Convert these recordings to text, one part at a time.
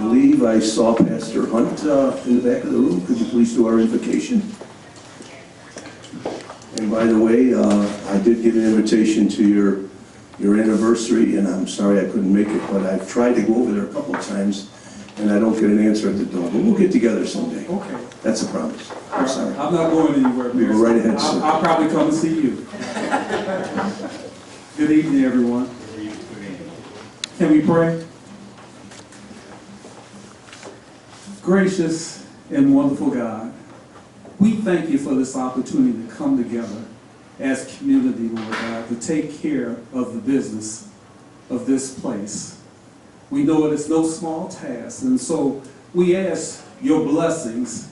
believe I saw Pastor Hunt in the back of the room. Could you please do our invocation? And by the way, I did get an invitation to your anniversary, and I'm sorry I couldn't make it, but I've tried to go over there a couple of times, and I don't get an answer at the door. But we'll get together someday. Okay. That's a promise. I'm sorry. I'm not going anywhere, Mayor. Go right ahead, sir. I'll probably come and see you. Good evening, everyone. Can we pray? Gracious and wonderful God, we thank you for this opportunity to come together as community, Lord God, to take care of the business of this place. We know it is no small task, and so we ask your blessings,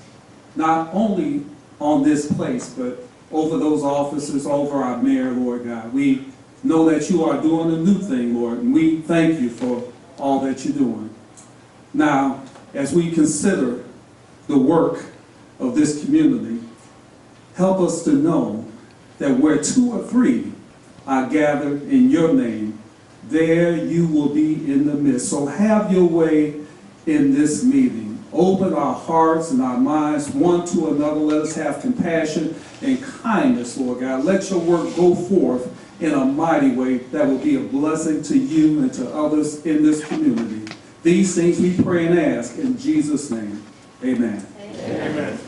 not only on this place, but over those officers, over our mayor, Lord God. We know that you are doing a new thing, Lord, and we thank you for all that you're doing. Now, as we consider the work of this community, help us to know that where 2 or 3 are gathered in your name, there you will be in the midst. So have your way in this meeting. Open our hearts and our minds one to another. Let us have compassion and kindness, Lord God. Let your work go forth in a mighty way that will be a blessing to you and to others in this community. These things we pray and ask in Jesus' name. Amen. Amen. Amen.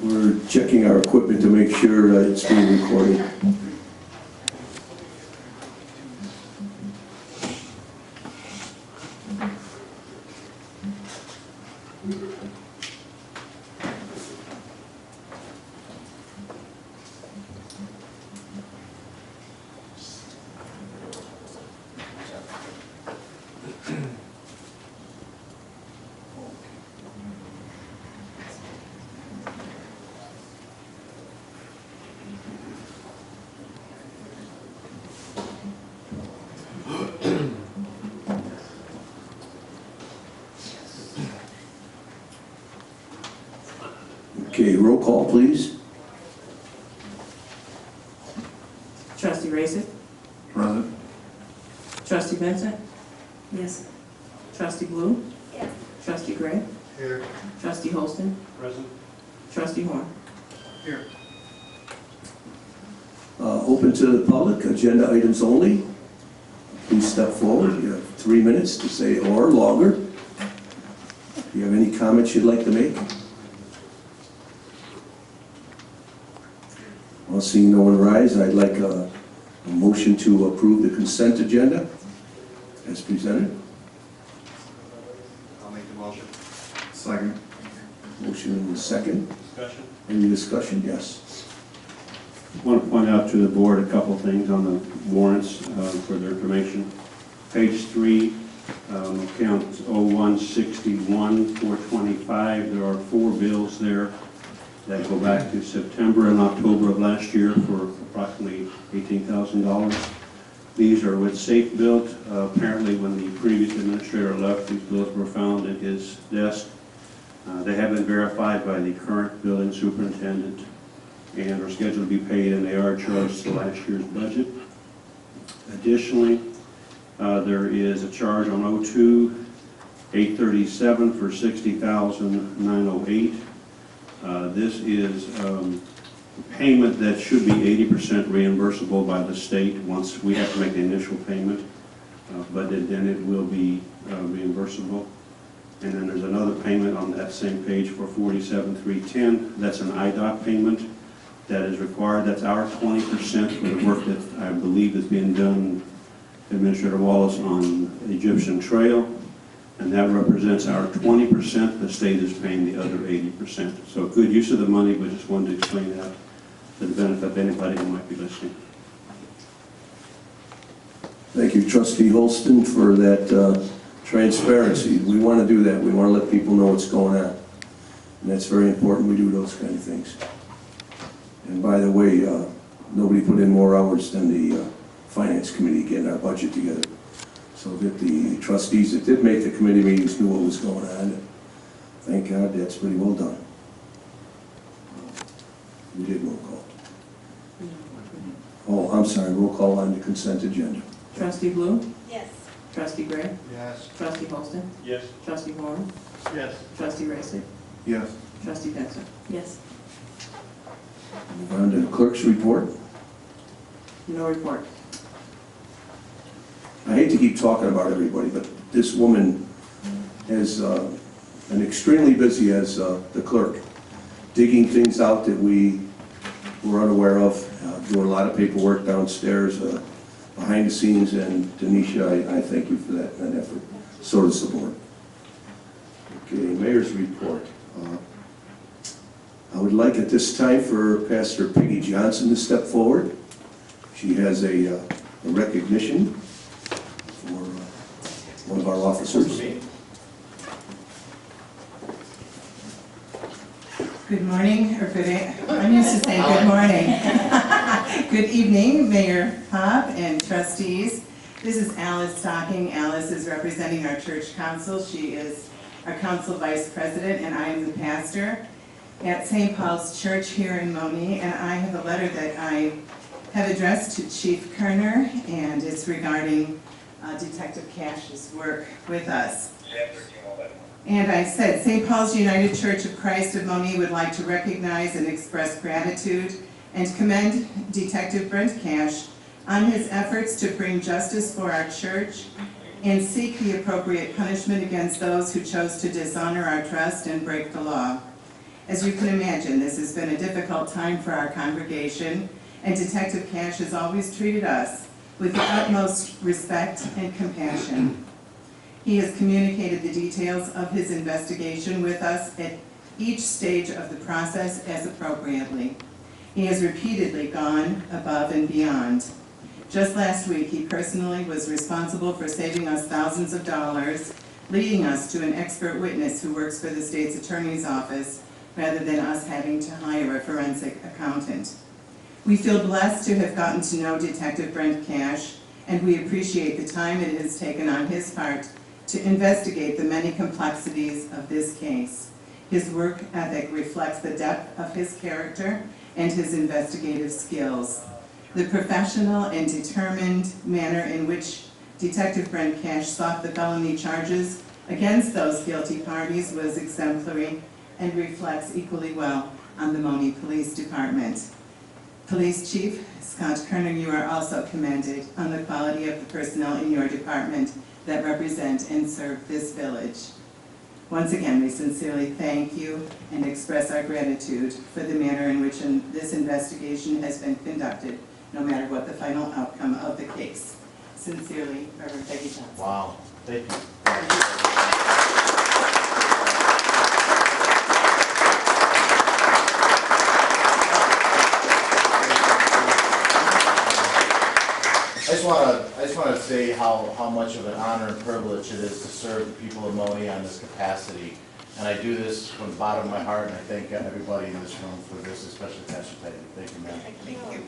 We're checking our equipment to make sure it's being recorded. Okay, roll call, please. Trustee Racer? Present. Trustee Vincent? Yes. Trustee Blue? Yes. Trustee Gray? Here. Trustee Holston? Present. Trustee Horn? Here. Open to the public, agenda items only. Please step forward. You have 3 minutes to say or longer. Do you have any comments you'd like to make? Well, seeing no one rise, I'd like a motion to approve the consent agenda as presented. I'll make the motion. Second. Motion in the second. Discussion? Any discussion? Yes. I want to point out to the board a couple things on the warrants for their information. Page 3, account 0161 425. There are 4 bills there that go back to September and October of last year for approximately $18,000. These are with Safe Built. Apparently when the previous administrator left, these bills were found at his desk. They have been verified by the current building superintendent and are scheduled to be paid, and they are charged to last year's budget. Additionally, there is a charge on 02-837 for $60,908. This is a payment that should be 80% reimbursable by the state once we have to make the initial payment, but then it will be reimbursable. And then there's another payment on that same page for $47,310. That's an IDOT payment that is required. That's our 20% for the work that I believe is being done, Administrator Wallace, on Egyptian Trail. And that represents our 20%. The state is paying the other 80%. So good use of the money, but just wanted to explain that for the benefit of anybody who might be listening. Thank you, Trustee Holston, for that transparency. We want to do that. We want to let people know what's going on. And that's very important. We do those kind of things. And by the way, nobody put in more hours than the Finance Committee getting our budget together. So that the trustees that did make the committee meetings knew what was going on. Thank God, that's pretty well done. We did roll call. Oh, I'm sorry, roll call on the consent agenda. Trustee Blue? Yes. Trustee Gray? Yes. Trustee Holston? Yes. Trustee Horn? Yes. Trustee Racer? Yes. Trustee Benson? Yes. Move on to the clerk's report. No report. I hate to keep talking about everybody, but this woman has been extremely busy as the clerk, digging things out that we were unaware of, doing a lot of paperwork downstairs, behind the scenes, and Denisha, I thank you for that effort. So does the board. Okay, Mayor's report. I would like at this time for Pastor Peggy Johnson to step forward. She has a recognition for one of our officers. Good morning, or I'm used to saying good morning. Good evening, Mayor Pop and trustees. This is Alice talking. Alice is representing our church council. She is our council vice president, and I am the pastor at St. Paul's Church here in Monee, and I have a letter that I have addressed to Chief Kerner, and it's regarding Detective Cash's work with us. And I said, St. Paul's United Church of Christ of Monee would like to recognize and express gratitude and commend Detective Brent Cash on his efforts to bring justice for our church and seek the appropriate punishment against those who chose to dishonor our trust and break the law. As you can imagine, this has been a difficult time for our congregation, and Detective Cash has always treated us with the utmost respect and compassion. He has communicated the details of his investigation with us at each stage of the process as appropriately. He has repeatedly gone above and beyond. Just last week, he personally was responsible for saving us thousands of dollars, leading us to an expert witness who works for the state's attorney's office, rather than us having to hire a forensic accountant. We feel blessed to have gotten to know Detective Brent Cash, and we appreciate the time it has taken on his part to investigate the many complexities of this case. His work ethic reflects the depth of his character and his investigative skills. The professional and determined manner in which Detective Brent Cash sought the felony charges against those guilty parties was exemplary and reflects equally well on the Monee Police Department. Police Chief Scott Kerner, you are also commended on the quality of the personnel in your department that represent and serve this village. Once again, we sincerely thank you and express our gratitude for the manner in which this investigation has been conducted, no matter what the final outcome of the case. Sincerely, Reverend Peggy Johnson. Wow, thank you. I just want to say how much of an honor and privilege it is to serve the people of Monee on this capacity. And I do this from the bottom of my heart, and I thank everybody in this room for this, especially Pastor Peggy. Thank you, ma'am. Thank you.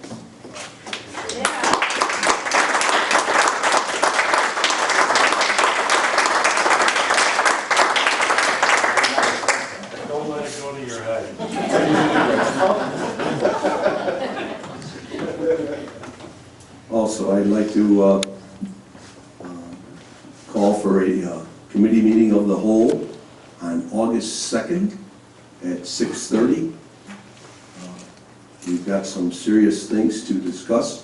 Don't let it go to your head. Also, I'd like to call for a committee meeting of the whole on August 2nd at 6:30. We've got some serious things to discuss.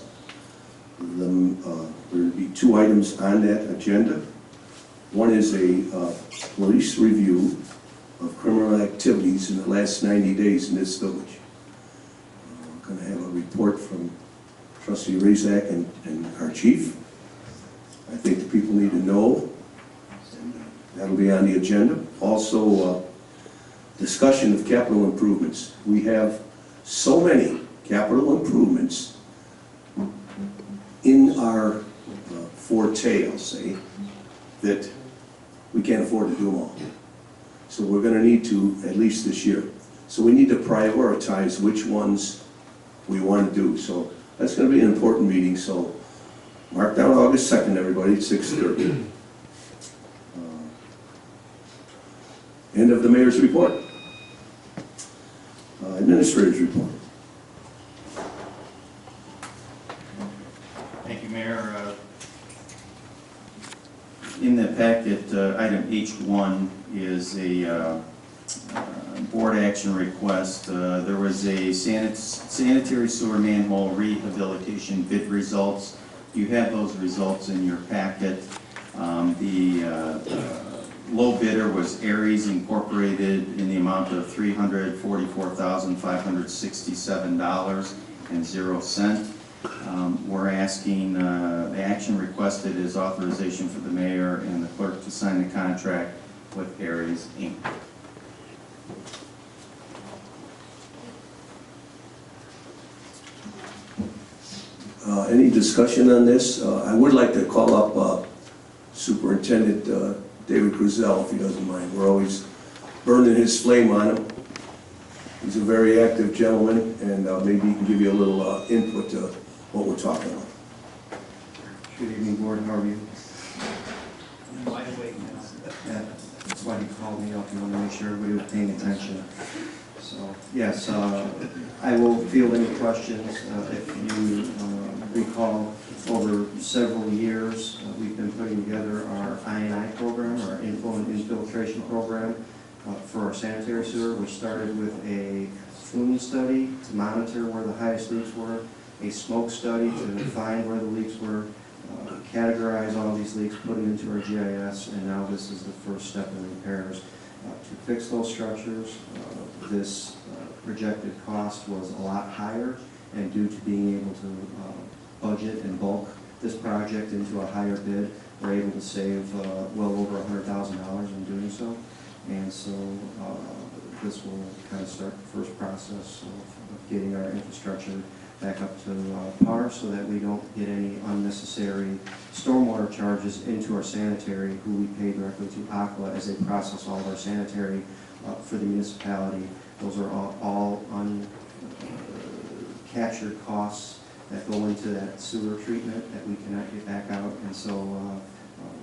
There will be two items on that agenda. One is a police review of criminal activities in the last 90 days in this village. We're going to have a report from Trustee Dresback and our chief. I think the people need to know, and that'll be on the agenda. Also, discussion of capital improvements. We have so many capital improvements in our forte, I'll say, that we can't afford to do them all. So we're going to need to, at least this year. So we need to prioritize which ones we want to do. So that's going to be an important meeting, so mark down August 2nd, everybody, at 6:30. End of the mayor's report. Administrator's report. Thank you, Mayor. In the packet, item H1 is a board action request. There was a sanitary sewer manhole rehabilitation bid results. You have those results in your packet. The low bidder was Aries Incorporated in the amount of $344,567.00. We're asking, the action requested is authorization for the mayor and the clerk to sign the contract with Aries Inc. Any discussion on this? I would like to call up Superintendent David Grizel, if he doesn't mind. We're always burning his flame on him. He's a very active gentleman, and maybe he can give you a little input to what we're talking about. Good evening, Board. How are you? Yeah, that's why he called me up. He wanted to make sure everybody was paying attention. So, yes, I will field any questions. If you recall, over several years, we've been putting together our I&I program, our influent infiltration program for our sanitary sewer. We started with a flume study to monitor where the highest leaks were, a smoke study to find where the leaks were, categorize all these leaks, put them into our GIS, and now this is the first step in repairs. To fix those structures, this projected cost was a lot higher, and due to being able to budget and bulk this project into a higher bid, we're able to save well over $100,000 in doing so. And so this will kind of start the first process of getting our infrastructure back up to par so that we don't get any unnecessary stormwater charges into our sanitary, who we pay directly to Aqua as they process all of our sanitary for the municipality. Those are all uncaptured costs that go into that sewer treatment that we cannot get back out, and so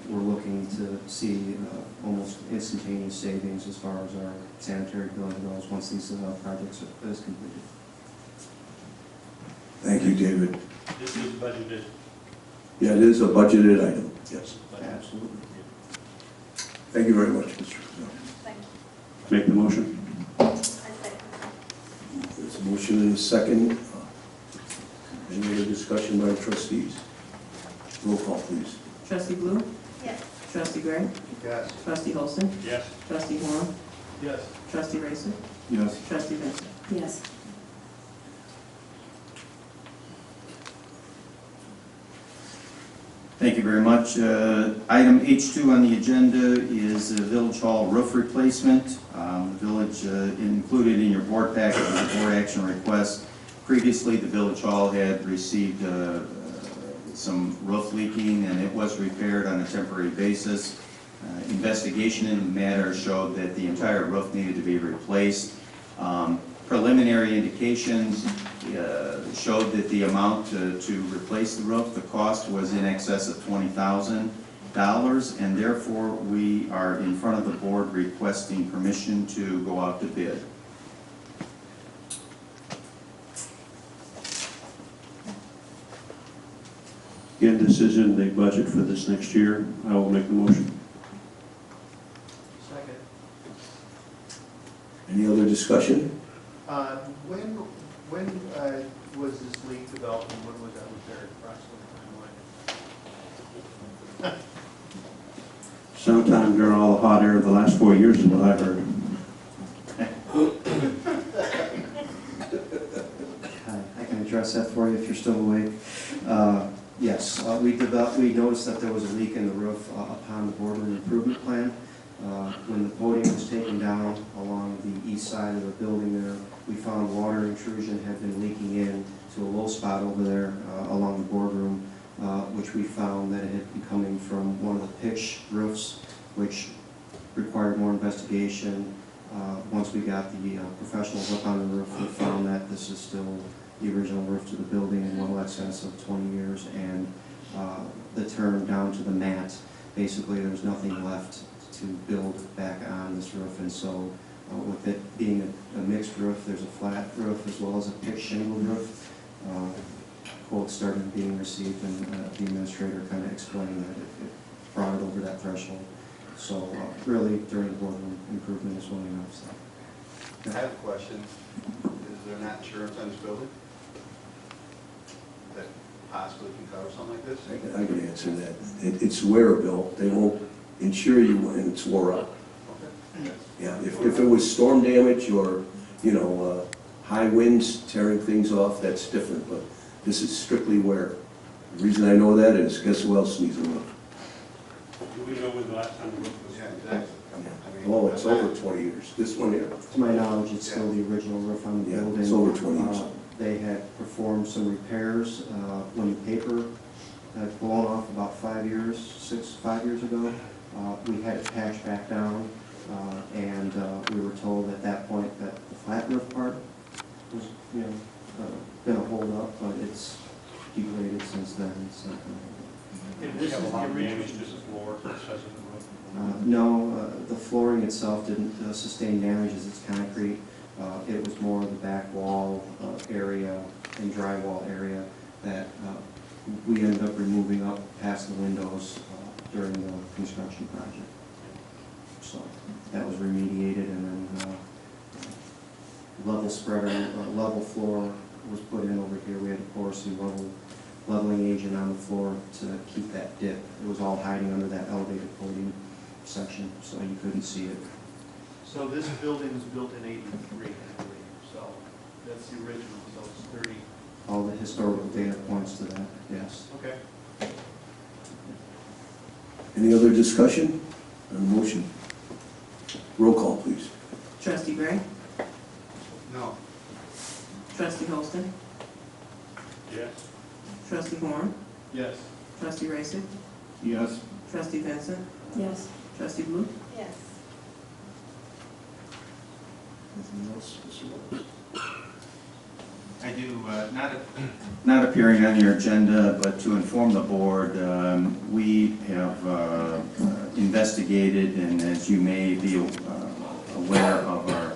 we're looking to see almost instantaneous savings as far as our sanitary billing goes once these projects are completed. Thank you, David. This is budgeted. Yeah, it is a budgeted item, yes. Absolutely. Thank you very much, Mr. Grizel. Thank you. Make the motion. I second. There's a motion and a second. Any other discussion by the trustees? Roll call, please. Trustee Blue? Yes. Trustee Gray? Yes. Trustee Holston? Yes. Trustee Horn? Yes. Trustee Racer? Yes. Trustee Benson? Yes. Thank you very much. Item H2 on the agenda is the Village Hall roof replacement. The village included in your board packet was a board action request. Previously, the Village Hall had received some roof leaking, and it was repaired on a temporary basis. Investigation in the matter showed that the entire roof needed to be replaced. Preliminary indications showed that the amount to replace the roof, the cost was in excess of $20,000, and therefore we are in front of the board requesting permission to go out to bid. Again, this is in the budget for this next year. I will make the motion. Second. Any other discussion? When was this leak developed and when was that repaired approximately? Sometime during all the hot air of the last 4 years is what I heard. I can address that for you if you're still awake. Yes, we noticed that there was a leak in the roof upon the boardroom improvement plan. When the podium was taken down along the east side of the building there, we found water intrusion had been leaking in to a low spot over there along the boardroom, which we found that it had been coming from one of the pitch roofs, which required more investigation. Once we got the professionals up on the roof, we found that this is still the original roof to the building in well excess of 20 years, and the term down to the mat. Basically, there's nothing left to build back on this roof. And so with it being a mixed roof, there's a flat roof as well as a pitched shingle roof. Quotes started being received, and the administrator kind of explained that it brought it over that threshold. So really, during the boardroom, improvement is willing enough. So. I have a question. Is there not insurance on this building that possibly can cover something like this? I can answer that. It's wear built. They won't insure you when it's wore out. Okay. Yeah, if it was storm damage or, you know, high winds tearing things off, that's different, but this is strictly wear. The reason I know that is, guess who else needs a roof? Do we know when the last time the roof was? Yeah, exactly. I mean, Oh, it's over 20 years. This one here? To my knowledge, it's still the original roof on the Yeah, building. it's over 20 years. They had performed some repairs when the paper had blown off about 5 years ago. We had it patched back down, and we were told at that point that the flat roof part was, been a hold up, but it's degraded since then. So, Did we have a lot of damage to the floor because of the roof? no, the flooring itself didn't sustain damage as it's concrete. It was more the back wall area and drywall area that we ended up removing up past the windows during the construction project. So that was remediated, and then level spreader, level floor was put in over here. We had to pour some leveling agent on the floor to keep that dip. It was all hiding under that elevated podium section, so you couldn't see it. So this building was built in '83, I believe, so that's the original, so it's 30. All the historical data points to that, yes. Okay. Any other discussion on the motion? Roll call, please. Trustee Gray? No. Trustee Holston? Yes. Trustee Horn? Yes. Trustee Racer? Yes. Trustee Vincent? Yes. Trustee Blue? Yes. Anything else, Mr. Wells? I do, not appearing on your agenda, but to inform the board, we have investigated, and as you may be aware of our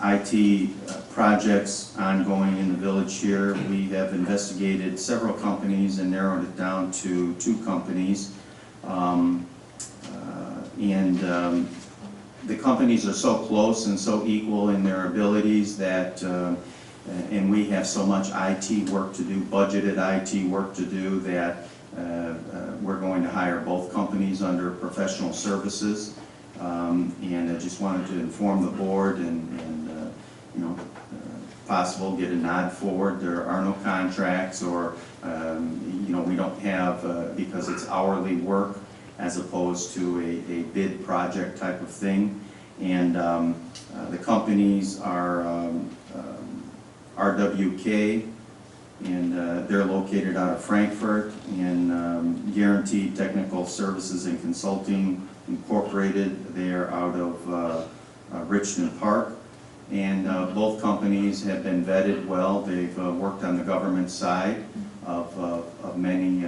IT projects ongoing in the village here, we have investigated several companies and narrowed it down to 2 companies. The companies are so close and so equal in their abilities that, and we have so much IT work to do, budgeted IT work to do, that we're going to hire both companies under professional services. And I just wanted to inform the board and possible get a nod forward. There are no contracts, or we don't have, because it's hourly work as opposed to a bid project type of thing. And the companies are RWK, and they're located out of Frankfurt, and Guaranteed Technical Services and Consulting Incorporated. They are out of Richmond Park. And both companies have been vetted well. They've worked on the government side of many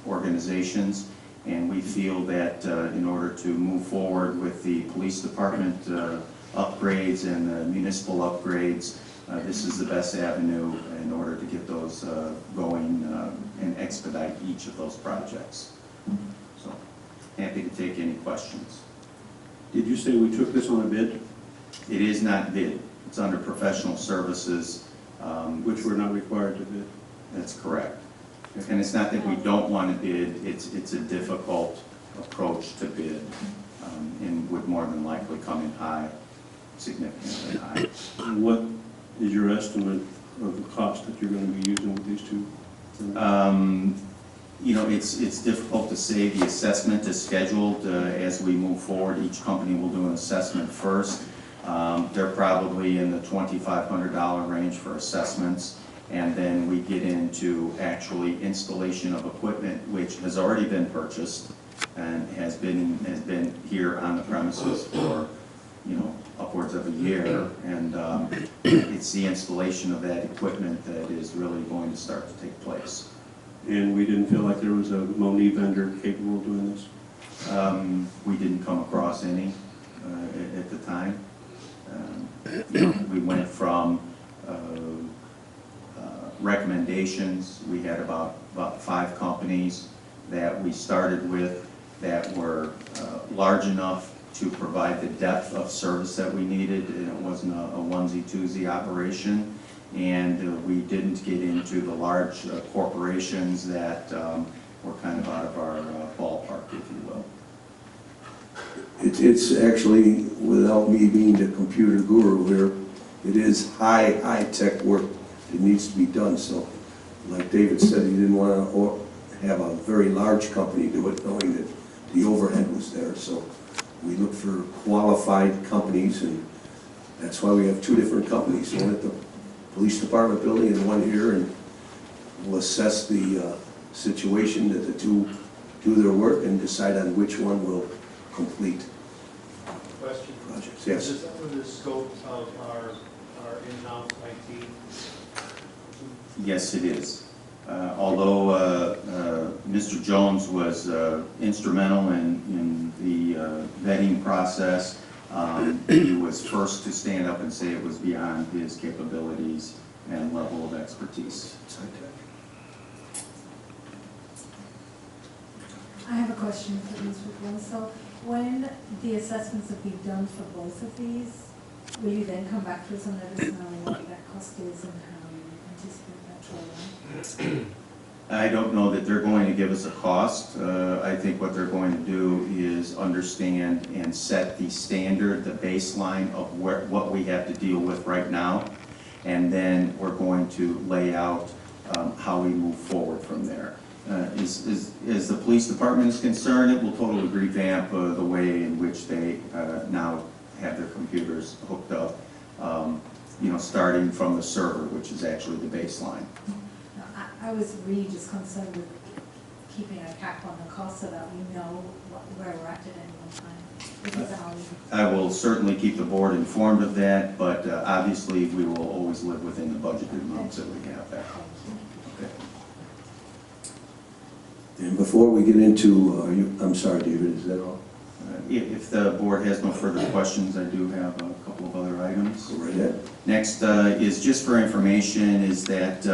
organizations. And we feel that in order to move forward with the police department upgrades and the municipal upgrades, this is the best avenue in order to get those going and expedite each of those projects. So, happy to take any questions. Did you say we took this on a bid? It is not bid. It's under professional services. Which we're not required to bid? That's correct. And it's not that we don't want to bid, it's a difficult approach to bid, and would more than likely come in high, significantly high. And what is your estimate of the cost that you're going to be using with these 2? It's difficult to say. The assessment is scheduled as we move forward. Each company will do an assessment first. They're probably in the $2,500 range for assessments. And then we get into actually installation of equipment, which has already been purchased and has been here on the premises for upwards of a year. And it's the installation of that equipment that is really going to start to take place. And we didn't feel like there was a Monee vendor capable of doing this? We didn't come across any at the time. We went from recommendations. We had about 5 companies that we started with that were large enough to provide the depth of service that we needed, and it wasn't a onesie-twosie operation. And we didn't get into the large corporations that were kind of out of our ballpark, if you will. It's actually, without me being the computer guru here, it is high-tech work. It needs to be done. So, like David said, he didn't want to have a very large company do it, knowing that the overhead was there. So we look for qualified companies, and that's why we have 2 different companies, one at the police department building and one here, and we'll assess the situation that the 2 do their work and decide on which one will complete Question. projects. Yes. Is this under the scope of our in-house IT? Yes, it is. Although Mr. Jones was instrumental in the vetting process, he was first to stand up and say it was beyond his capabilities and level of expertise. I have a question for these people. So when the assessments have been done for both of these, will you then come back to us and let us know what that cost is and how you anticipate that to align? I don't know that they're going to give us a cost. I think what they're going to do is understand and set the standard, the baseline of what we have to deal with right now, and then we're going to lay out how we move forward from there. As the police department is concerned, it will totally revamp the way in which they now have their computers hooked up, starting from the server, which is actually the baseline. I was really just concerned with keeping a cap on the cost so that we know where we're at any one time. I will certainly keep the board informed of that, but obviously we will always live within the budgeted amounts that we have there. Okay. And before we get into, I'm sorry, David, is that all? If the board has no further questions, I do have a couple of other items. Go right ahead. Next is just for information, is that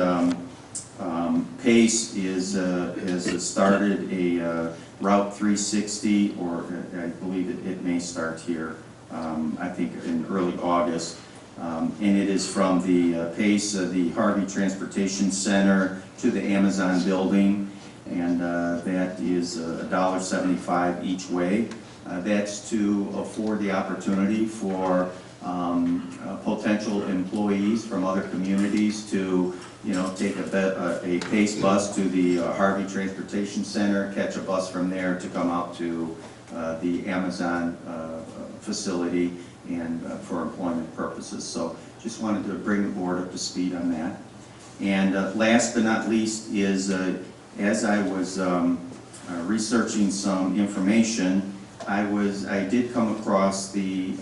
PACE has started a Route 360, or I believe it may start here, I think in early August. And it is from the PACE, the Harvey Transportation Center, to the Amazon building, and that is $1.75 each way. That's to afford the opportunity for potential employees from other communities to, take a PACE bus to the Harvey Transportation Center, catch a bus from there to come out to the Amazon facility and for employment purposes. So just wanted to bring the board up to speed on that. And last but not least is, as I was researching some information, I did come across the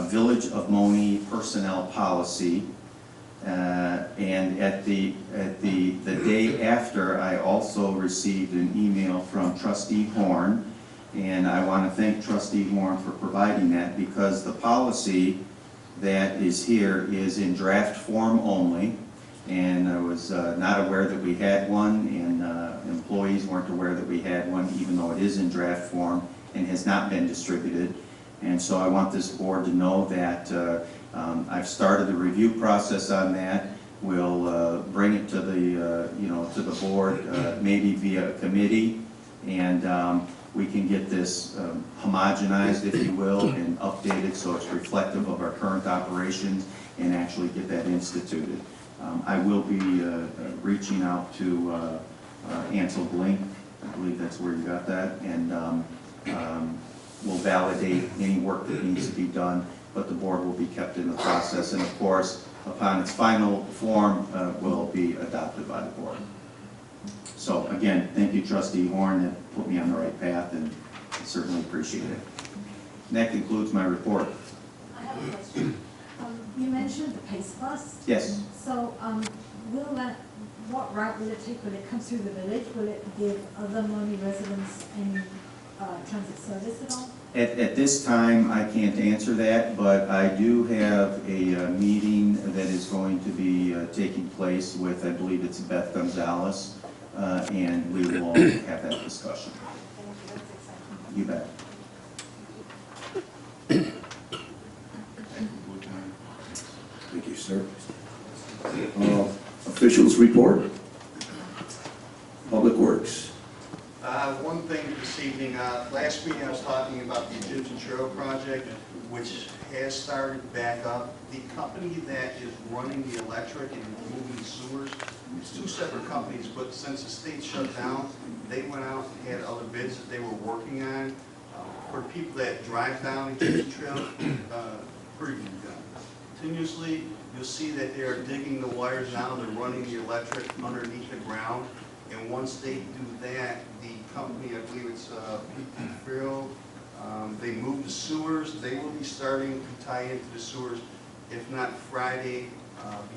Village of Monee personnel policy, and at the day after, I also received an email from Trustee Horn, and I want to thank Trustee Horn for providing that, because the policy that is here is in draft form only, and I was not aware that we had one, and employees weren't aware that we had one, even though it is in draft form and has not been distributed. And so I want this board to know that I've started the review process on that. We'll bring it to the to the board, maybe via a committee, and we can get this homogenized, if you will, and updated so it's reflective of our current operations, and actually get that instituted. I will be reaching out to Ansel Blink, I believe that's where you got that, and we'll validate any work that needs to be done, but the board will be kept in the process, and of course, upon its final form, will be adopted by the board. So again, thank you, Trustee Horn, that put me on the right path, and I certainly appreciate it. And that concludes my report. I have a question. You mentioned the PACE bus. Yes. So what route will it take? Will it come through the village? Will it give other Monee residents any transit service at all? At this time, I can't answer that, but I do have a meeting that is going to be taking place with, I believe it's Beth Gonzalez, and we will have that discussion. Thank you, that's exciting. You bet. Thank you, sir. Officials report. Public Works. One thing this evening, last meeting I was talking about the Egyptian Trail project, which has started back up. The company that is running the electric and moving the sewers, it's two separate companies, but since the state shut down, they went out and had other bids that they were working on. For people that drive down the Egyptian Trail, pretty good done. Continuously, you'll see that they are digging the wires now, they're running the electric underneath the ground. And once they do that, the company, I believe it's PT Field, they move the sewers. They will be starting to tie into the sewers, if not Friday,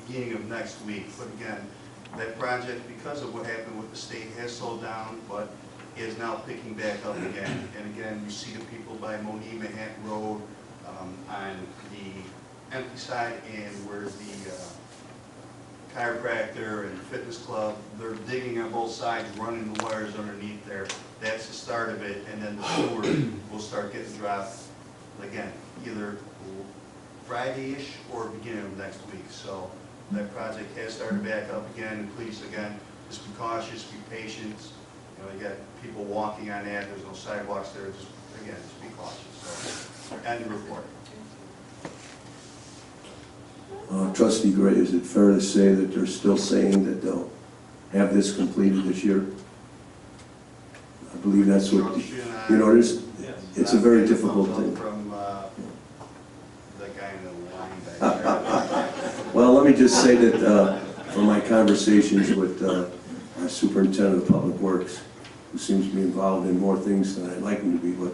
beginning of next week. But again, that project, because of what happened with the state, has slowed down, but is now picking back up again. And again, you see the people by Monee Village Board on the empty side and where the chiropractor and fitness club, they're digging on both sides, running the wires underneath there. That's the start of it, and then the sewer will start getting dropped again, either Friday-ish or beginning of next week. So that project has started back up again, and please, again, just be cautious, be patient. You know, you got people walking on that, there's no sidewalks there, just, again, just be cautious. So, end the report. Trustee Gray, is it fair to say that they're still saying that they'll have this completed this year? I believe that's what, you know, it's a very difficult thing. From the guy in the line back there. Well, let me just say that from my conversations with our superintendent of public works, who seems to be involved in more things than I'd like him to be, but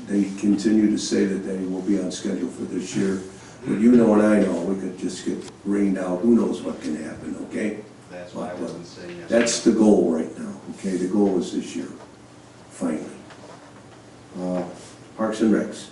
they continue to say that they will be on schedule for this year. But you know and I know, we could just get rained out. Who knows what can happen, okay? That's why I wasn't saying yes. That's the goal right now, okay? The goal is this year, finally. Parks and Recs.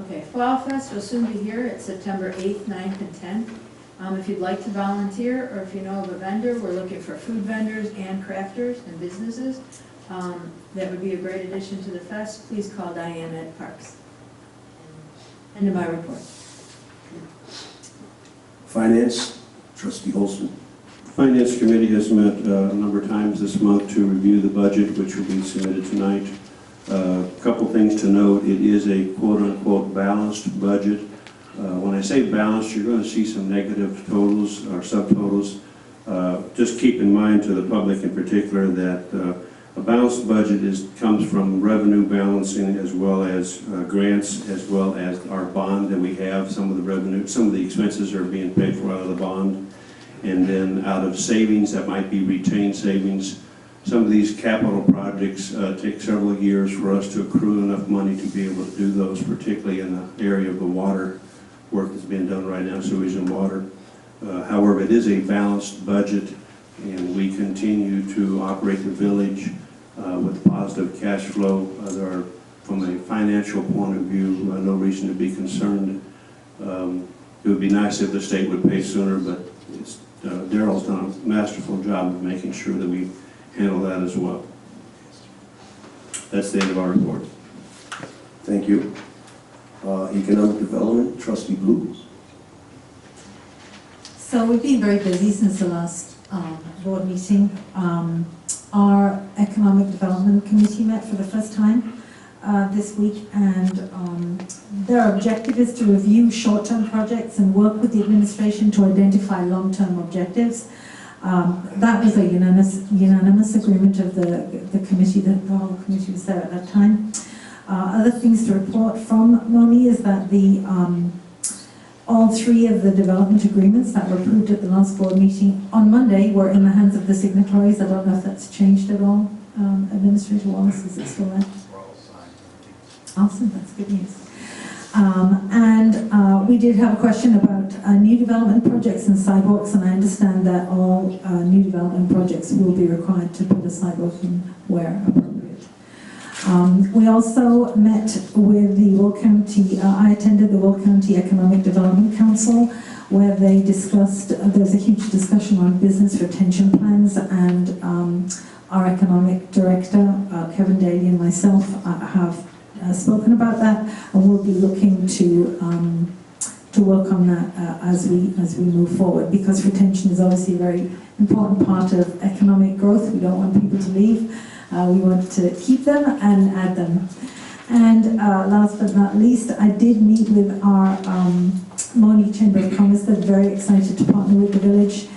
Okay, Fall Fest will soon be here. It's September 8th, 9th, and 10th. If you'd like to volunteer, or if you know of a vendor, we're looking for food vendors and crafters and businesses. That would be a great addition to the fest. Please call Diane at Parks. End of my report. Finance, Trustee Holston. Finance Committee has met a number of times this month to review the budget, which will be submitted tonight. A couple things to note. It is a quote-unquote balanced budget. When I say balanced, you're going to see some negative totals or subtotals. Just keep in mind, to the public in particular, that a balanced budget comes from revenue balancing, as well as grants, as well as our bond that we have. Some of the revenue, some of the expenses are being paid for out of the bond. And then out of savings, that might be retained savings. Some of these capital projects take several years for us to accrue enough money to be able to do those, particularly in the area of the water work that's being done right now, sewage and water. However, it is a balanced budget, and we continue to operate the village with positive cash flow. There are, from a financial point of view, no reason to be concerned. It would be nice if the state would pay sooner, but Daryl's done a masterful job of making sure that we handle that as well. That's the end of our report. Thank you. Economic Development, Trustee Blue. So we've been very busy since the last board meeting. Our Economic Development Committee met for the first time this week, and their objective is to review short-term projects and work with the administration to identify long-term objectives. That was a unanimous agreement of the committee, that the whole committee was there at that time. Other things to report from Monee is that all three of the development agreements that were approved at the last board meeting on Monday were in the hands of the signatories. I don't know if that's changed at all. Administrator Wallace, is it still there? Awesome, that's good news. And We did have a question about new development projects and sidewalks, and I understand that all new development projects will be required to put a sidewalk in where appropriate. We also met with the Will County, I attended the Will County Economic Development Council, where they discussed, there's a huge discussion on business retention plans, and our economic director, Kevin Daly, and myself have spoken about that, and we'll be looking to work on that as we move forward, because retention is obviously a very important part of economic growth. We don't want people to leave. We want to keep them and add them. And last but not least, I did meet with our Monee Chamber of Commerce. They're very excited to partner with the village.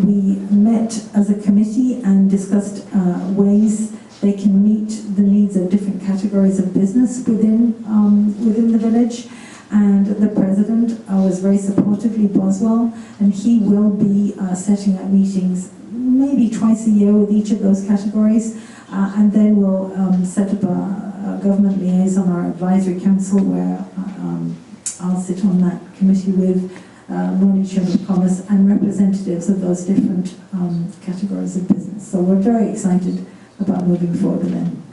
We met as a committee and discussed ways they can meet the needs of different categories of business within the village. And the president was very supportive, Lee Boswell, and he will be setting up meetings maybe twice a year with each of those categories. And then we'll set up a government liaison or advisory council where I'll sit on that committee with Monee Chamber of Commerce and representatives of those different categories of business. So we're very excited about moving forward with them.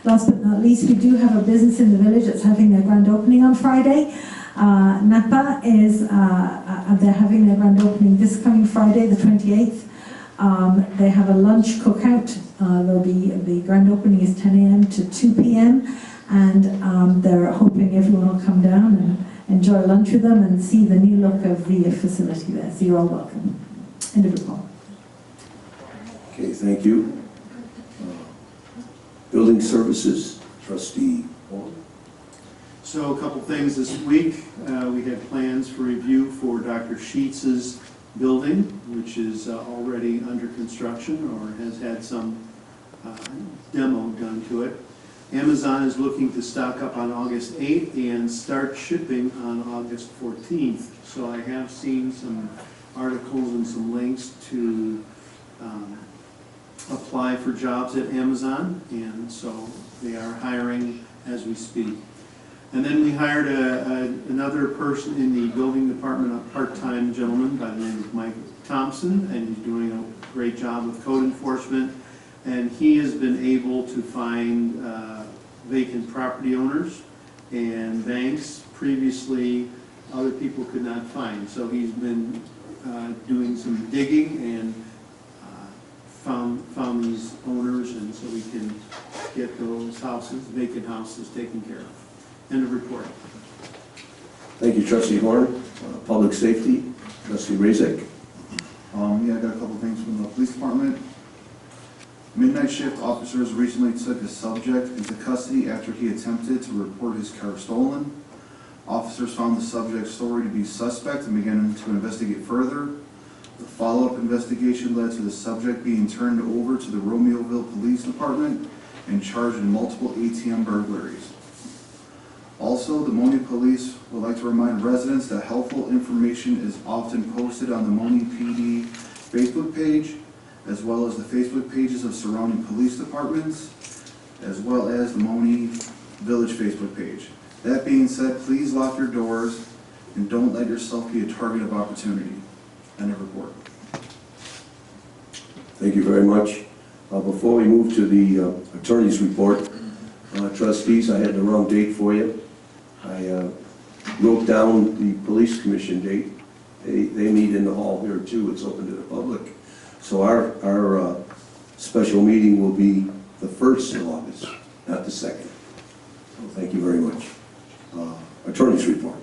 Last but not least, we do have a business in the village that's having their grand opening on Friday. Napa is, they're having their grand opening this coming Friday, the 28th. They have a lunch cookout. The grand opening is 10 a.m. to 2 p.m. and they're hoping everyone will come down and enjoy lunch with them and see the new look of the facility there. So you're all welcome. End of report. Okay, thank you. Building Services, Trustee Horn. So a couple things this week. We had plans for review for Dr. Sheets's building, which is already under construction or has had some demo done to it. Amazon is looking to stock up on August 8th and start shipping on August 14th. So I have seen some articles and some links to apply for jobs at Amazon, and so they are hiring as we speak. And then we hired another person in the building department, a part-time gentleman by the name of Mike Thompson, and he's doing a great job with code enforcement. And he has been able to find vacant property owners and banks previously other people could not find. So he's been doing some digging and found these owners, and so we can get those houses, vacant houses, taken care of. End of report. Thank you, Trustee Horn. Public Safety, Trustee Razak. Yeah, I got a couple things from the police department. Midnight shift officers recently took a subject into custody after he attempted to report his car stolen. Officers found the subject's story to be suspect and began to investigate further. The follow-up investigation led to the subject being turned over to the Romeoville Police Department and charged in multiple ATM burglaries. Also, the Monee Police would like to remind residents that helpful information is often posted on the Monee PD Facebook page, as well as the Facebook pages of surrounding police departments, as well as the Monee Village Facebook page. That being said, please lock your doors and don't let yourself be a target of opportunity. End of report. Thank you very much. Before we move to the attorney's report, trustees, I had the wrong date for you. I wrote down the police commission date. They meet in the hall here too. It's open to the public. So our special meeting will be the 1st of August, not the 2nd. So thank you very much. Attorney's report.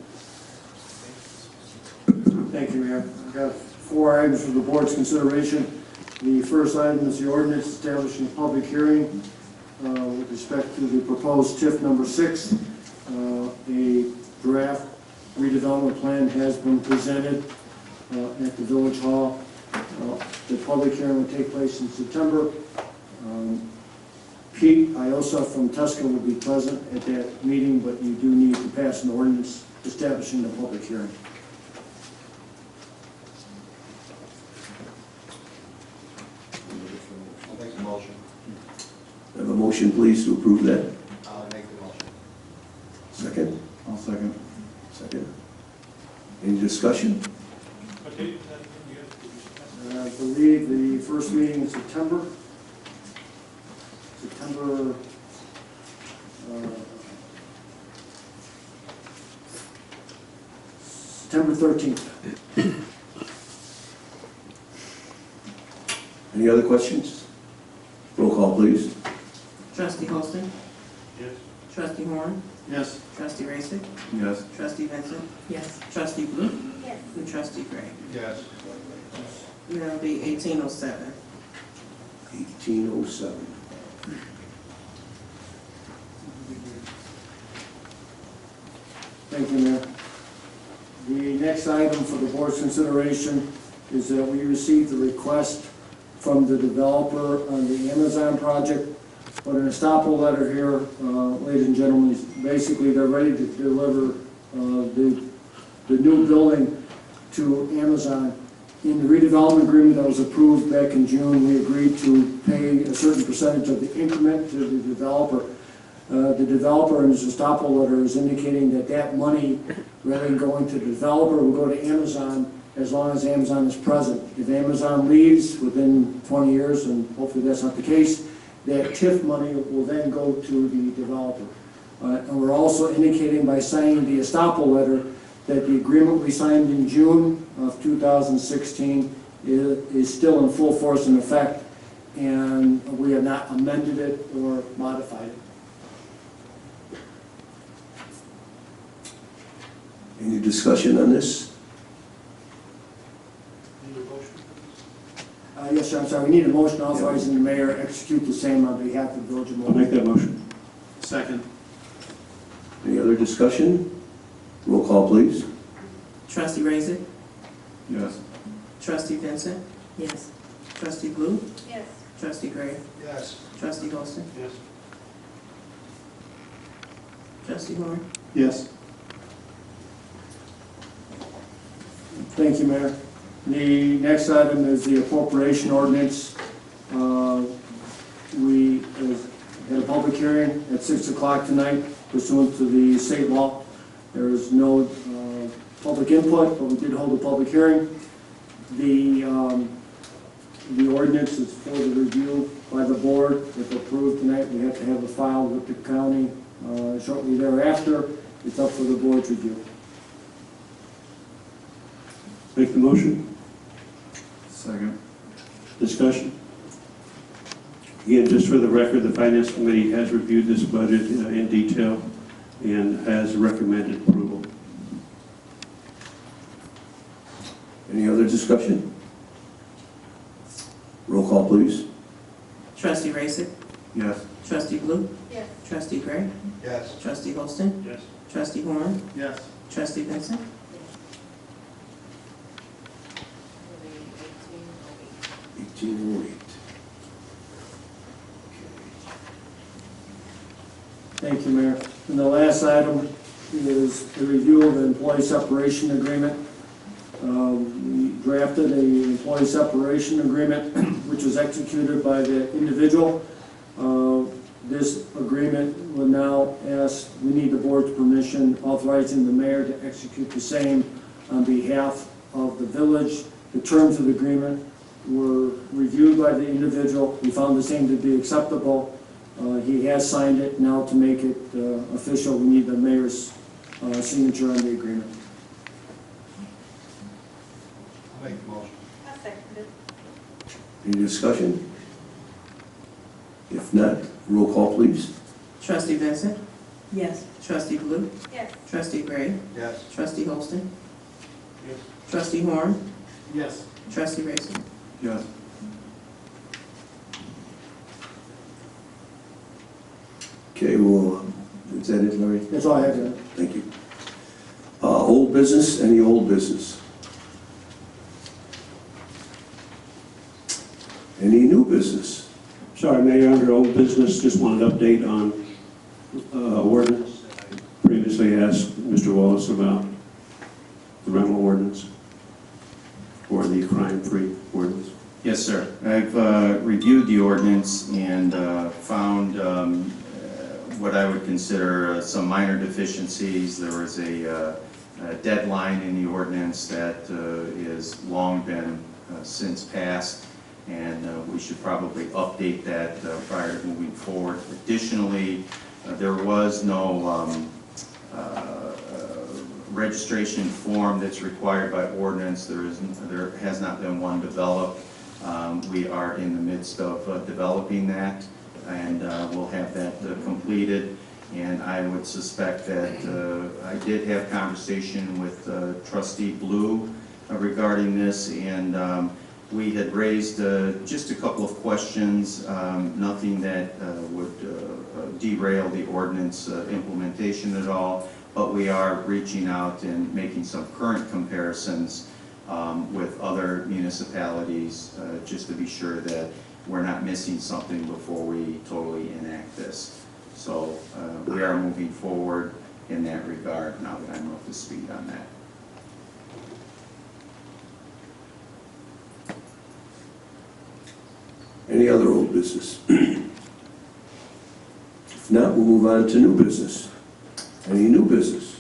Thank you, Mayor. I've got 4 items for the board's consideration. The first item is the ordinance establishing a public hearing with respect to the proposed TIF number 6. A draft redevelopment plan has been presented at the Village Hall. The public hearing will take place in September. Pete Iosa from Tusca will be present at that meeting, but you do need to pass an ordinance establishing the public hearing. I'll make the motion. Have a motion, please, to approve that. I'll make the motion. Second. I'll second. discussion? I believe the first meeting in September, September 13th. Any other questions? Roll call, please. Trustee Holston? Yes. Trustee Horn? Yes. Trustee Racick? Yes. Trustee Vincent? Yes. Trustee Blue? Yes. And Trustee Gray. Yes. That'll be 1807. 1807. Thank you, Mayor. The next item for the board's consideration is that we received a request from the developer on the Amazon project. But an estoppel letter here, ladies and gentlemen, is basically they're ready to deliver the new building to Amazon. In the redevelopment agreement that was approved back in June, we agreed to pay a certain percentage of the increment to the developer. The developer in his estoppel letter is indicating that that money, rather than going to the developer, will go to Amazon as long as Amazon is present. If Amazon leaves within 20 years, and hopefully that's not the case, that TIF money will then go to the developer. And we're also indicating by signing the estoppel letter that the agreement we signed in June of 2016 is still in full force and effect, and we have not amended it or modified it. Any discussion on this? Yes, sir, I'm sorry, we need a motion authorizing the mayor to execute the same on behalf of the village of I'll make Monee. that motion. Second. Any other discussion? Roll call, please. Trustee Racick? Yes. Trustee Vincent? Yes. Trustee Blue? Yes. Trustee Gray? Yes. Trustee Holston? Yes. Trustee Horn? Yes. Thank you, Mayor. The next item is the appropriation ordinance. We had a public hearing at 6 o'clock tonight pursuant to the state law. There is no public input, but we did hold a public hearing. The ordinance is for the review by the board. If approved tonight, we have to have it filed with the county shortly thereafter. It's up for the board's review. Make the motion. Second. Discussion. Again, just for the record, the Finance Committee has reviewed this budget in detail and has recommended approval. Any other discussion? Roll call, please. Trustee Racick? Yes. Trustee Blue? Yes. Trustee Gray? Yes. Trustee Holston? Yes. Trustee Horn? Yes. Trustee Vincent? 1808. Thank you, Mayor. And the last item is the review of the employee separation agreement. We drafted an employee separation agreement, which was executed by the individual. This agreement will now ask, we need the board's permission authorizing the mayor to execute the same on behalf of the village. The terms of the agreement were reviewed by the individual. We found the same to be acceptable. He has signed it. Now to make it official, we need the mayor's signature on the agreement. I'll make the motion. I'll second it. Any discussion? If not, roll call, please. Trustee Vincent? Yes. Trustee Blue? Yes. Trustee Gray? Yes. Trustee Holston? Yes. Trustee Horn? Yes. Trustee Racick? Yes. Okay, well, is that it, Larry? That's all I have, Mayor. Thank you. Old business, any old business? Any new business? Sorry, Mayor, under old business, just wanted to update on ordinance. I previously asked Mr. Wallace about the rental ordinance or the crime-free ordinance. Yes, sir. I've reviewed the ordinance and found what I would consider some minor deficiencies. There was a deadline in the ordinance that is long been since passed, and we should probably update that prior to moving forward. Additionally, there was no registration form that's required by ordinance. There has not been one developed. We are in the midst of developing that, and we'll have that completed. And I would suspect that I did have conversation with Trustee Blue regarding this, and we had raised just a couple of questions, nothing that would derail the ordinance implementation at all, but we are reaching out and making some current comparisons with other municipalities just to be sure that we're not missing something before we totally enact this. So we are moving forward in that regard now that I'm up to speed on that. Any other old business? If not, we'll move on to new business. Any new business?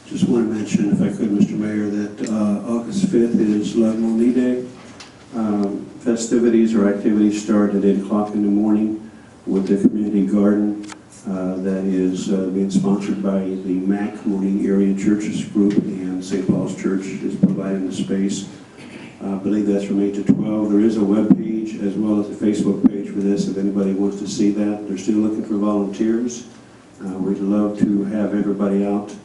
Just want to mention, if I could, Mr. Mayor, that August 5th is Love Monee Day. Festivities or activities start at 8 o'clock in the morning with the community garden that is being sponsored by the MAC, Monee Area Churches Group, and St. Paul's Church is providing the space. I believe that's from 8 to 12. There is a web page as well as a Facebook page for this if anybody wants to see that. They're still looking for volunteers. We'd love to have everybody out.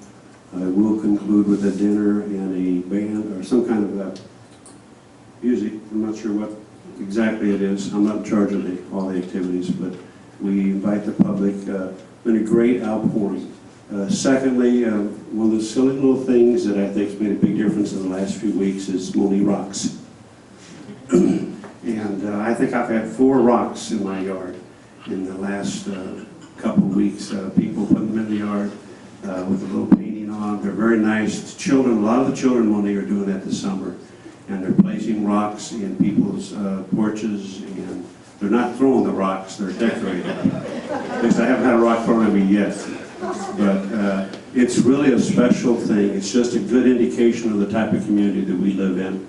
I will conclude with a dinner and a band or some kind of music. I'm not sure what exactly it is. I'm not in charge of all the activities, but we invite the public. Been a great outpouring. Secondly, one of the silly little things that I think has made a big difference in the last few weeks is Monee Rocks. And I think I've had 4 rocks in my yard in the last couple of weeks. People putting them in the yard with a little painting on. They're very nice. Children, a lot of the children in Monee are doing that this summer. And they're placing rocks in people's porches, and they're not throwing the rocks, they're decorating them. At least I haven't had a rock thrown at me yet. But it's really a special thing. It's just a good indication of the type of community that we live in.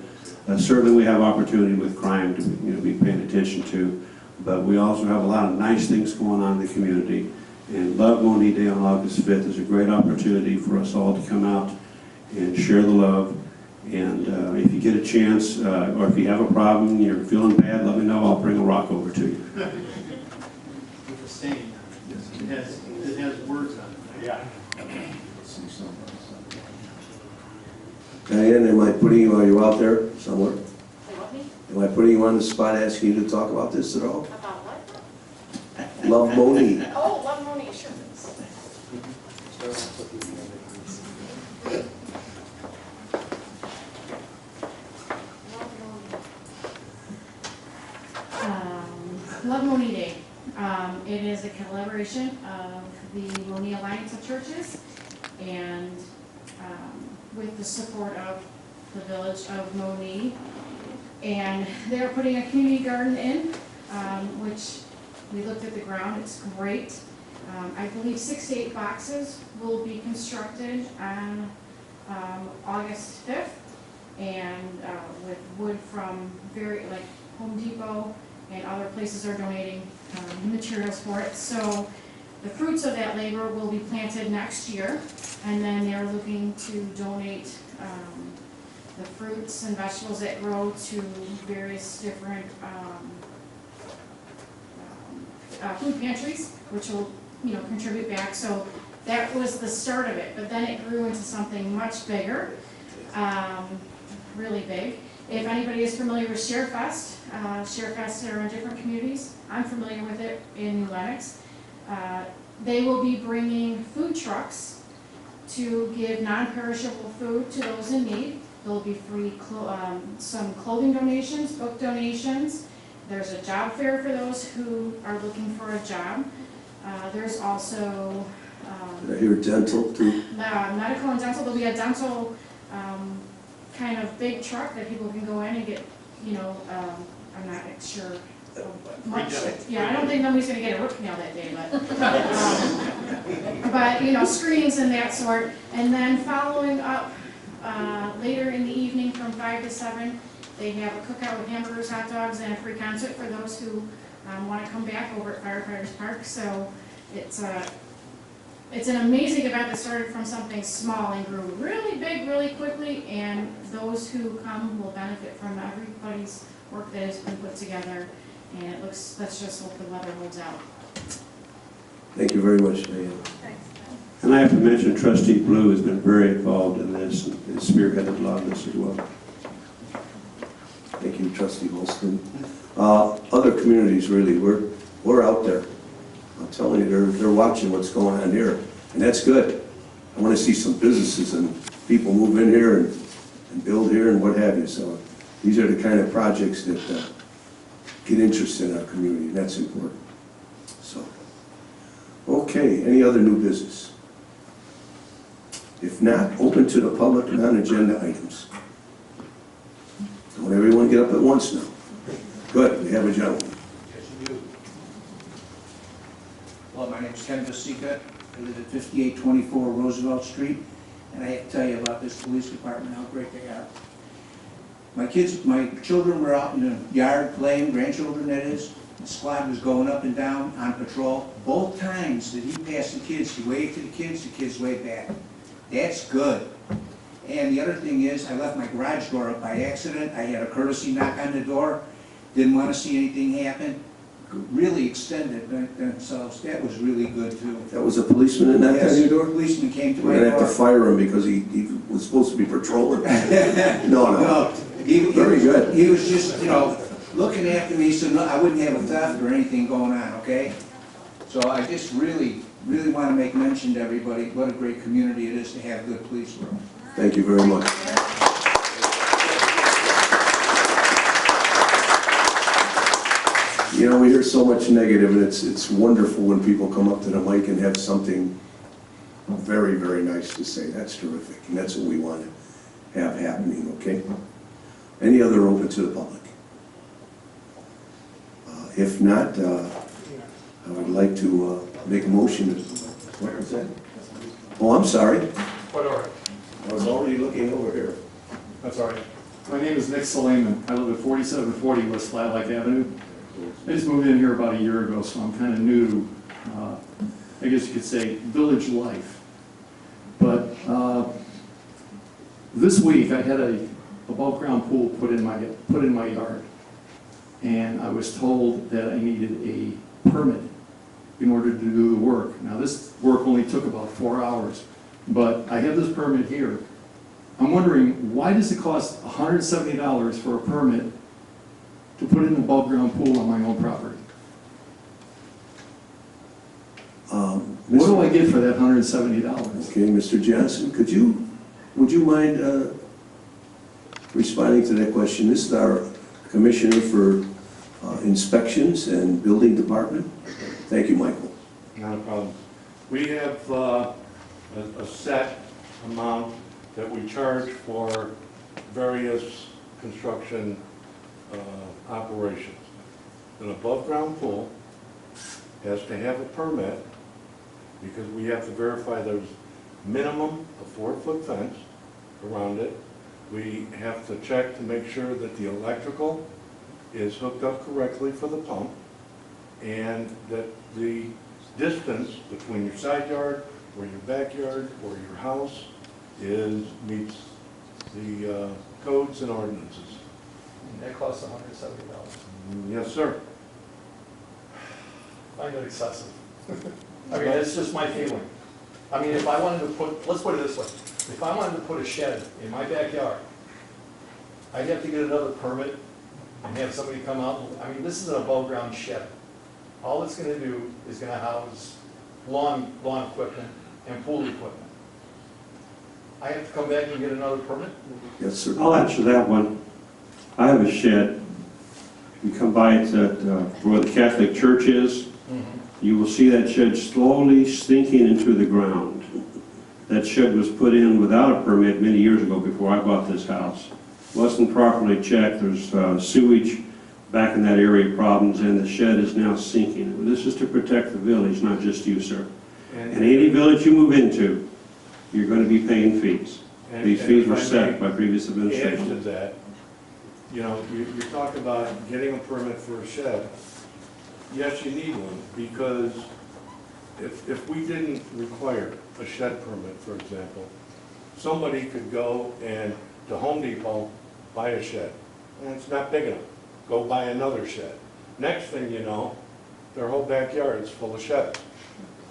Certainly we have opportunity with crime to be paying attention to, but we also have a lot of nice things going on in the community. And Love Monee Day on August 5th is a great opportunity for us all to come out and share the love. And if you get a chance, or if you have a problem, you're feeling bad, let me know. I'll bring a rock over to you. With a stain. It has words on it. Yeah. Diane, am I putting you, are you out there somewhere? Say what, me? Am I putting you on the spot asking you to talk about this at all? About what? Love Monee. Oh, Love Monee, sure. Love Monee Day. It is a collaboration of the Monee Alliance of Churches and with the support of the village of Monee. And they're putting a community garden in, which we looked at the ground, it's great. I believe 6 to 8 boxes will be constructed on August 5th, and with wood from like Home Depot and other places are donating materials for it. So the fruits of that labor will be planted next year, and then they're looking to donate the fruits and vegetables that grow to various different food pantries, which will contribute back. So that was the start of it, but then it grew into something much bigger, really big. If anybody is familiar with ShareFest, ShareFests are in different communities. I'm familiar with it in New Lenox. They will be bringing food trucks to give non-perishable food to those in need. There will be free some clothing donations, book donations. There's a job fair for those who are looking for a job. There's also Did I hear dental too? medical and dental. There'll be a dental kind of big truck that people can go in and get, I'm not sure much, yeah, I don't think nobody's gonna get a root canal that day, but you know, screenings and that sort. And then following up, later in the evening from 5 to 7, they have a cookout with hamburgers, hot dogs, and a free concert for those who want to come back over at Firefighters Park. So it's an amazing event that started from something small and grew really big really quickly, and those who come will benefit from everybody's work that has been put together. And it looks, let's just hope the weather holds out. Thank you very much, Diane. Thanks. And I have to mention Trustee Blue has been very involved in this and spearheaded a lot of this as well. Thank you, Trustee Holston. Other communities, really, we're out there. I'm telling you, they're watching what's going on here, and that's good. I want to see some businesses and people move in here and build here and what have you. So these are the kind of projects that get interest in our community, and that's important. So, okay, any other new business? If not, open to the public non-agenda items. Don't everyone get up at once now. Good, we have a gentleman. Yes, you do. Well, my name is Ken Vasika. I live at 5824 Roosevelt Street, and I have to tell you about this police department, how great they are. My children were out in the yard playing, grandchildren that is. The squad was going up and down on patrol. Both times that he passed the kids, he waved to the kids waved back. That's good. And the other thing is, I left my garage door up by accident. I had a courtesy knock on the door. Didn't want to see anything happen. Really extended themselves. That was really good too. That was a policeman that knocked on your door? Yes, a policeman came to my We're door. going to have to fire him because he was supposed to be patrolling. No. Very good. He was just, looking after me so I wouldn't have a theft or anything going on, okay? So I just really want to make mention to everybody what a great community it is to have good police work. Thank you very much. You know, we hear so much negative, and it's wonderful when people come up to the mic and have something very, very nice to say. That's terrific, and that's what we want to have happening, okay? Any other open to the public? If not, I would like to make a motion. What was that? Oh, I'm sorry. Quite all right. I was already looking over here. That's all right. My name is Nick Suleiman. I live at 4740 West Flat Lake Avenue. I just moved in here about a year ago, so I'm kind of new to, I guess you could say, village life. But this week I had a above-ground pool put in my yard, and I was told that I needed a permit in order to do the work. Now this work only took about 4 hours, but I have this permit here. I'm wondering, why does it cost $170 for a permit to put in an above-ground pool on my own property? What do I get for that $170? Okay, Mr. Johnson, would you mind responding to that question? This is our Commissioner for Inspections and Building Department. Thank you, Michael. Not a problem. We have a set amount that we charge for various construction operations. An above-ground pool has to have a permit because we have to verify there's minimum a 4-foot fence around it. We have to check to make sure that the electrical is hooked up correctly for the pump and that the distance between your side yard or your backyard or your house meets the codes and ordinances. And that costs $170. Yes, sir. I find it excessive. I mean, that's just my feeling. I mean, if I wanted to put, let's put it this way, if I wanted to put a shed in my backyard, I'd have to get another permit and have somebody come out. I mean, this is an above-ground shed. All it's going to do is going to house lawn equipment and pool equipment. I have to come back and get another permit? Yes, sir. I'll answer that one. I have a shed. You come by it where the Catholic Church is. You will see that shed slowly sinking into the ground. That shed was put in without a permit many years ago before I bought this house. Wasn't properly checked. There's sewage back in that area problems, and the shed is now sinking. This is to protect the village, not just you, sir. And any village you move into, you're going to be paying fees. These fees were set by previous Add administration. to that, you know, you talk about getting a permit for a shed. Yes, you need one, because if we didn't require a shed permit, for example, somebody could go and to Home Depot, buy a shed, and it's not big enough. Go buy another shed. Next thing you know, their whole backyard is full of sheds.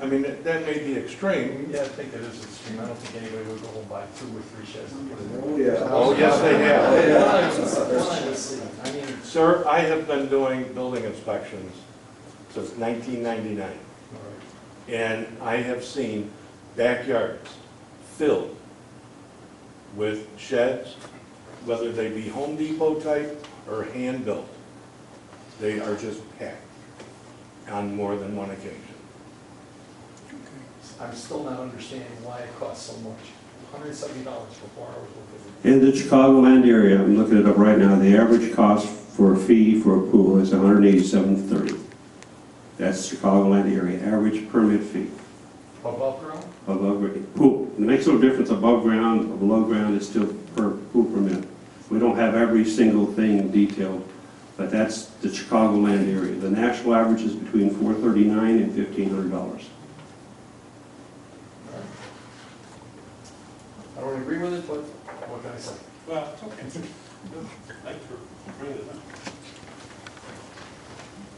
I mean, that may be extreme. Yeah, I think it is extreme. I don't think anybody would go and buy 2 or 3 sheds and put it in. Oh, yeah. Oh, yes, they have. I mean, Sir, I have been doing building inspections since 1999. all right. And I have seen backyards filled with sheds, whether they be Home Depot type or hand-built. They are just packed on more than one occasion. I'm still not understanding why it costs so much. $170 for 4 hours worth of. In the Chicagoland area, I'm looking it up right now, the average cost for a fee for a pool is $187.30. That's Chicagoland area, average permit fee. Above ground? Above ground. Pool. It makes no difference above ground or below ground, it's still per pool permit. We don't have every single thing detailed, but that's the Chicagoland area. The national average is between $439 and $1,500. I don't agree with it, but what can I say? Well, it's okay. Thanks for bringing it up.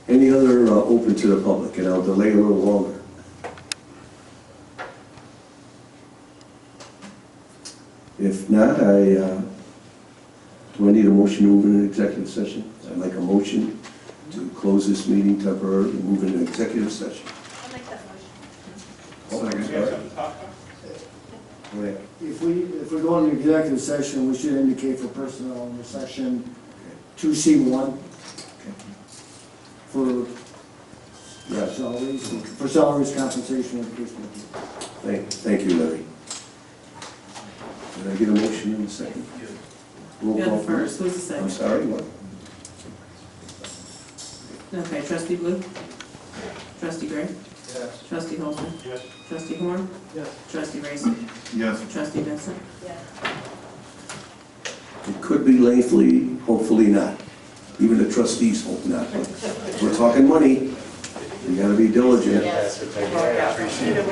Any other open to the public? And I'll delay a little longer. If not, do I need a motion to move into executive session? I'd like a motion to close this meeting temporarily and move into executive session. I'll make that motion. Second. Go ahead. If we go into executive session, we should indicate for personnel in the section 2C1 for salaries, compensation, and case may be. Thank you, Larry. Did I get a motion in a second? Roll You're call the first, who's the second? I'm sorry, what? Okay, trustee Blue? Trustee Gray? Yes. Trustee Holston? Yes. Trustee Horn? Yes. Trustee Racer? Yes. Trustee Benson? It could be lengthy, hopefully not. Even the trustees hope not. But we're talking money. We gotta be diligent. Yes. I appreciate it.